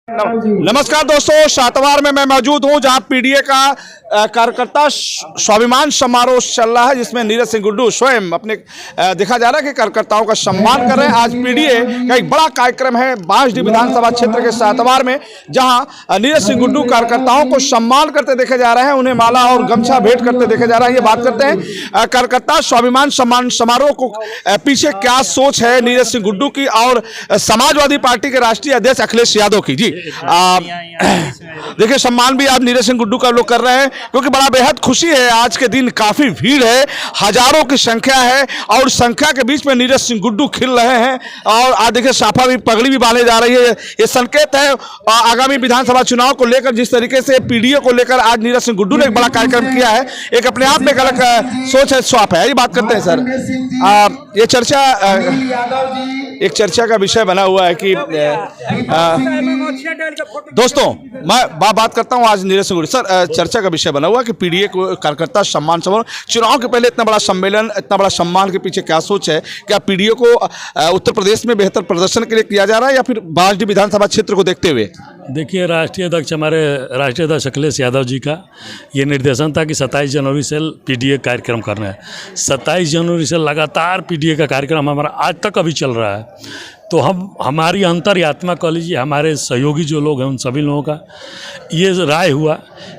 नमस्कार दोस्तों, शातवार में मैं मौजूद हूं जहां पीडीए का कार्यकर्ता स्वाभिमान समारोह चल रहा है, जिसमें नीरज सिंह गुड्डू स्वयं अपने देखा जा रहा है कि कार्यकर्ताओं का सम्मान कर रहे हैं। आज पीडीए का एक बड़ा कार्यक्रम है बांसडीह विधानसभा क्षेत्र के शातवार में, जहां नीरज सिंह गुड्डू कार्यकर्ताओं को सम्मान करते देखे जा रहे हैं, उन्हें माला और गमछा भेंट करते देखे जा रहे हैं। ये बात करते हैं कार्यकर्ता स्वाभिमान सम्मान समारोह को पीछे क्या सोच है नीरज सिंह गुड्डू की और समाजवादी पार्टी के राष्ट्रीय अध्यक्ष अखिलेश यादव की। जी देखिए, सम्मान भी आज नीरज सिंह गुड्डू का लोग कर रहे हैं, क्योंकि बड़ा बेहद खुशी है। आज के दिन काफी भीड़ है, हजारों की संख्या है और संख्या के बीच में नीरज सिंह गुड्डू खिल रहे हैं। और आज देखिए, साफा भी पगड़ी भी बांधे जा रही है। ये संकेत है आगामी विधानसभा चुनाव को लेकर, जिस तरीके से पीडीए को लेकर आज नीरज सिंह गुड्डू ने एक बड़ा कार्यक्रम किया है। एक अपने आप में एक अलग सोच है, स्वाप है। ये बात करते हैं सर, ये एक चर्चा का विषय बना हुआ है कि दोस्तों, मैं बात करता हूं आज नीरज सिंह गुड्डू सर, चर्चा का विषय बना हुआ है कि पीडीए को कार्यकर्ता सम्मान समारोह, चुनाव के पहले इतना बड़ा सम्मेलन, इतना बड़ा सम्मान के पीछे क्या सोच है? क्या पीडीए को उत्तर प्रदेश में बेहतर प्रदर्शन के लिए किया जा रहा है या फिर बांसडीह विधानसभा क्षेत्र को देखते हुए? देखिए, हमारे राष्ट्रीय अध्यक्ष अखिलेश यादव जी का ये निर्देशन था कि 27 जनवरी से पीडीए कार्यक्रम करना है। 27 जनवरी से लगातार पीडीए का कार्यक्रम हमारा आज तक अभी चल रहा है। तो हमारी अंतर्यात्मा कह लीजिए, हमारे सहयोगी जो लोग हैं उन सभी लोगों का ये राय हुआ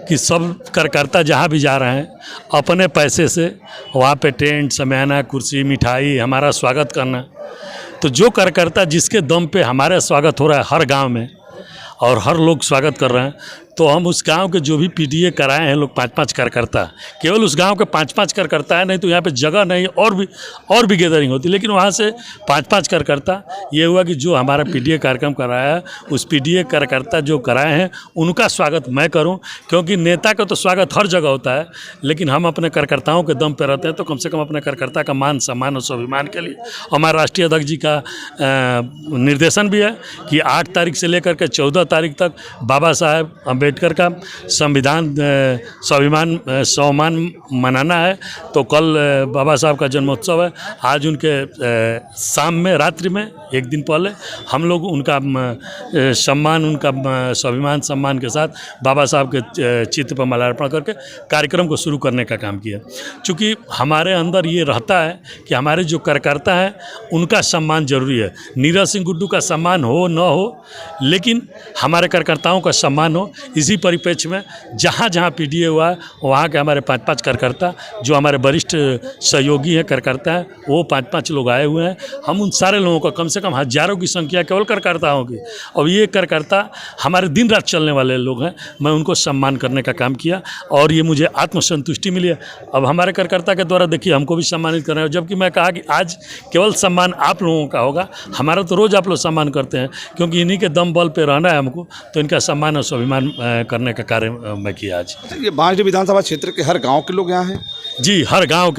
कि सब कार्यकर्ता जहाँ भी जा रहे हैं अपने पैसे से वहाँ पे टेंट, शमियाना, कुर्सी, मिठाई हमारा स्वागत करना। तो जो कार्यकर्ता जिसके दम पे हमारा स्वागत हो रहा है हर गांव में और हर लोग स्वागत कर रहे हैं, तो हम उस गांव के जो भी पीडीए कराए हैं लोग 5-5 कार्यकर्ता, केवल उस गांव के 5-5 कार्यकर्ता है, नहीं तो यहाँ पे जगह नहीं और भी गैदरिंग होती, लेकिन वहाँ से 5-5 कार्यकर्ता। ये हुआ कि जो हमारा पीडीए कार्यक्रम कराया है उस पीडीए कार्यकर्ता जो कराए हैं उनका स्वागत मैं करूँ, क्योंकि नेता का तो स्वागत हर जगह होता है, लेकिन हम अपने कार्यकर्ताओं के दम पर रहते हैं, तो कम से कम अपने कार्यकर्ता का मान सम्मान और स्वाभिमान के लिए हमारे राष्ट्रीय अध्यक्ष जी का निर्देशन भी है कि 8 तारीख से लेकर के 14 तारीख तक बाबा साहेब अम्बेडकर का संविधान सम्मान मनाना है। तो कल बाबा साहब का जन्मोत्सव है। आज उनके शाम में, रात्रि में, एक दिन पहले हम लोग उनका सम्मान, उनका स्वाभिमान सम्मान के साथ बाबा साहब के चित्र पर माल्यार्पण करके कार्यक्रम को शुरू करने का काम किया। चूँकि हमारे अंदर ये रहता है कि हमारे जो कार्यकर्ता हैं उनका सम्मान जरूरी है। नीरज सिंह गुड्डू का सम्मान हो न हो, लेकिन हमारे कार्यकर्ताओं का सम्मान हो। इसी परिप्रेक्ष्य में जहाँ जहाँ पीडीए हुआ है वहाँ के हमारे 5-5 कार्यकर्ता जो हमारे वरिष्ठ सहयोगी हैं, कार्यकर्ता हैं, वो 5-5 लोग आए हुए हैं। हम उन सारे लोगों का कम से कम हजारों की संख्या केवल कार्यकर्ताओं की, और ये कार्यकर्ता हमारे दिन रात चलने वाले लोग हैं। मैं उनको सम्मान करने का काम किया और ये मुझे आत्मसंतुष्टि मिली है। अब हमारे कार्यकर्ता के द्वारा देखिए हमको भी सम्मानित कर रहे हैं, जबकि मैं कहा कि आज केवल सम्मान आप लोगों का होगा, हमारा तो रोज़ आप लोग सम्मान करते हैं, क्योंकि इन्हीं के दम बल पर रहना है हमको, तो इनका सम्मान और स्वाभिमान करने का कार्य मैं किया आज। ये बांसडीह विधानसभा क्षेत्र के हर गांव के लोग यहाँ हैं? जी, हर गांव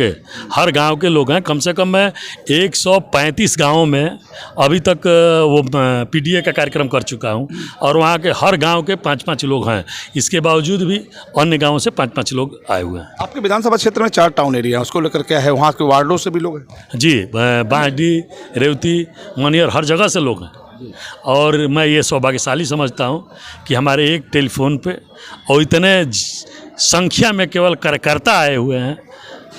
के लोग हैं। कम से कम मैं 135 गांवों में अभी तक वो पीडीए का कार्यक्रम कर चुका हूं, और वहाँ के हर गांव के 5-5 लोग हैं। इसके बावजूद भी अन्य गांवों से 5-5 लोग आए हुए हैं। आपके विधानसभा क्षेत्र में 4 टाउन एरिया है, उसको लेकर क्या है? वहाँ के वार्डों से भी लोग हैं? जी, बांसडीह, रेवती, मनियर, हर जगह से लोग हैं। और मैं ये सौभाग्यशाली समझता हूँ कि हमारे एक टेलीफोन पे और इतने संख्या में केवल कार्यकर्ता आए हुए हैं,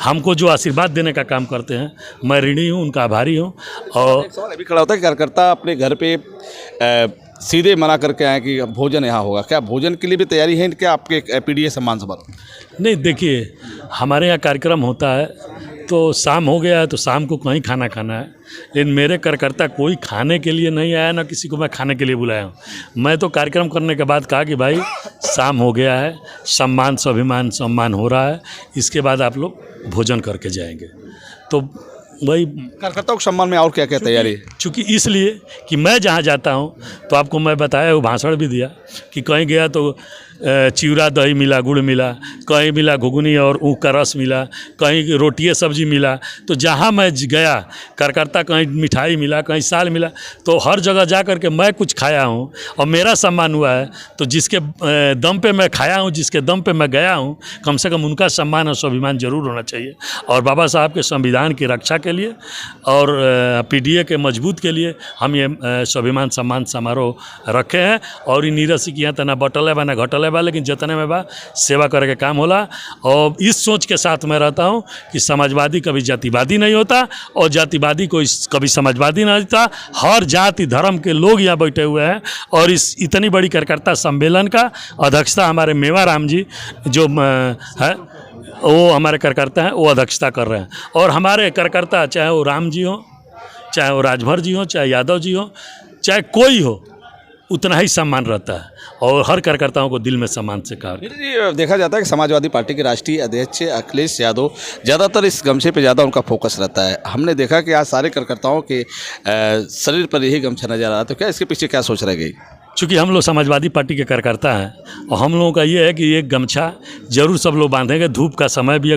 हमको जो आशीर्वाद देने का काम करते हैं। मैं ऋणी हूँ, उनका आभारी हूँ। और एक सवाल अभी खड़ा होता है कि कार्यकर्ता अपने घर पे सीधे मना करके आए कि भोजन यहाँ होगा, क्या भोजन के लिए भी तैयारी है क्या आपके पीडीए सम्मान समारोह? नहीं, देखिए, हमारे यहाँ कार्यक्रम होता है तो शाम हो गया है तो शाम को कहीं खाना खाना है, लेकिन मेरे कार्यकर्ता कोई खाने के लिए नहीं आया, ना किसी को मैं खाने के लिए बुलाया हूँ। मैं तो कार्यक्रम करने के बाद कहा कि भाई शाम हो गया है, सम्मान स्वाभिमान सम्मान हो रहा है, इसके बाद आप लोग भोजन करके जाएंगे। तो वही कार्यकर्ताओं के सम्मान में और क्या क्या तैयारी है? चूँकि इसलिए कि मैं जहाँ जाता हूँ, तो आपको मैं बताया, वो भाषण भी दिया कि कहीं गया तो चिवड़ा दही मिला, गुड़ मिला, कहीं मिला घुगनी और ऊख का रस मिला, कहीं रोटिए सब्जी मिला। तो जहाँ मैं गया करकर्ता, कहीं मिठाई मिला, कहीं साल मिला, तो हर जगह जा कर के मैं कुछ खाया हूँ और मेरा सम्मान हुआ है। तो जिसके दम पे मैं खाया हूँ, जिसके दम पे मैं गया हूँ, कम से कम उनका सम्मान और स्वाभिमान जरूर होना चाहिए। और बाबा साहब के संविधान की रक्षा के लिए और पीडीए के मजबूत के लिए हम ये स्वाभिमान सम्मान समारोह रखे हैं। और इन नीरज सिंह यहाँ तना बटले बा ना घटले बा, लेकिन जितने में बा सेवा करे के काम होला। और इस सोच के साथ मैं रहता हूँ कि समाजवादी कभी जातिवादी नहीं होता और जातिवादी कोई कभी समाजवादी नहीं होता। हर जाति धर्म के लोग यहाँ बैठे हुए हैं और इस इतनी बड़ी कार्यकर्ता सम्मेलन का अध्यक्षता हमारे मेवाराम जी जो है वो हमारे कार्यकर्ता हैं, वो अध्यक्षता कर रहे हैं। और हमारे कार्यकर्ता चाहे वो राम जी हो, चाहे वो राजभर जी हो, चाहे यादव जी हो, चाहे कोई हो, उतना ही सम्मान रहता है और हर कार्यकर्ताओं को दिल में सम्मान से कहा। जी, देखा जाता है कि समाजवादी पार्टी के राष्ट्रीय अध्यक्ष अखिलेश यादव ज़्यादातर इस गमछे पे ज़्यादा उनका फोकस रहता है। हमने देखा कि आज सारे कार्यकर्ताओं के शरीर पर यही गमछा नजर आ रहा है, तो क्या इसके पीछे क्या सोच रह गई? चूँकि हम लोग समाजवादी पार्टी के कार्यकर्ता हैं और हम लोगों का ये है कि ये गमछा जरूर सब लोग बांधेंगे। धूप का समय भी है।